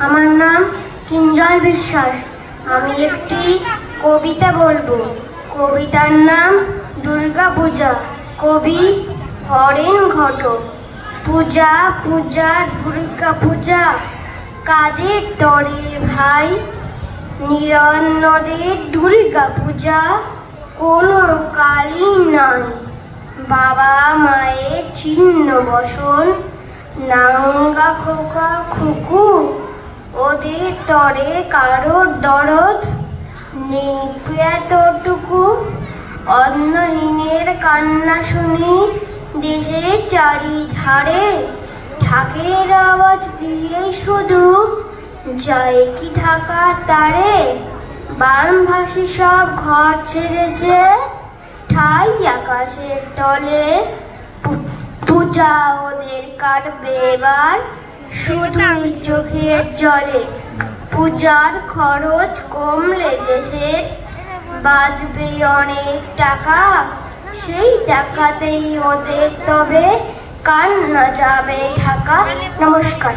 আমার নাম কিঞ্জল বিশ্বাস। আমি একটি কবিতা বলবো। কবিতার নাম দুর্গা পূজা। কবি হরেন ঘটক। পূজা পূজা দুর্গা পূজা, কাদের তরে ভাই? নিরন্নদের দুর্গা পূজা কোনো কালই নাই। বাবা মায়ের ছিন্ন বসন, নাঙ্গা খোকা খুকু, ওদের তরে কারোর দরদ নেই এতটুকু। অন্নহীনের কান্না শুনি দেশের চারিধারে, ঢাকের আওয়াজ দিয়ে শুধু যায় কি ঢাকা তারে। বানভাসী সব ঘর ছেড়েছে ঠাই আকাশের তলে, পূজা ওদের কাটবে এবার শুধুই চোখের জলে। পূজার খরচ কমলে দেশের বাঁচবে অনেক টাকা, সেই টাকাতেই ওদের তবে কান্না যাবে ঢাকা। নমস্কার।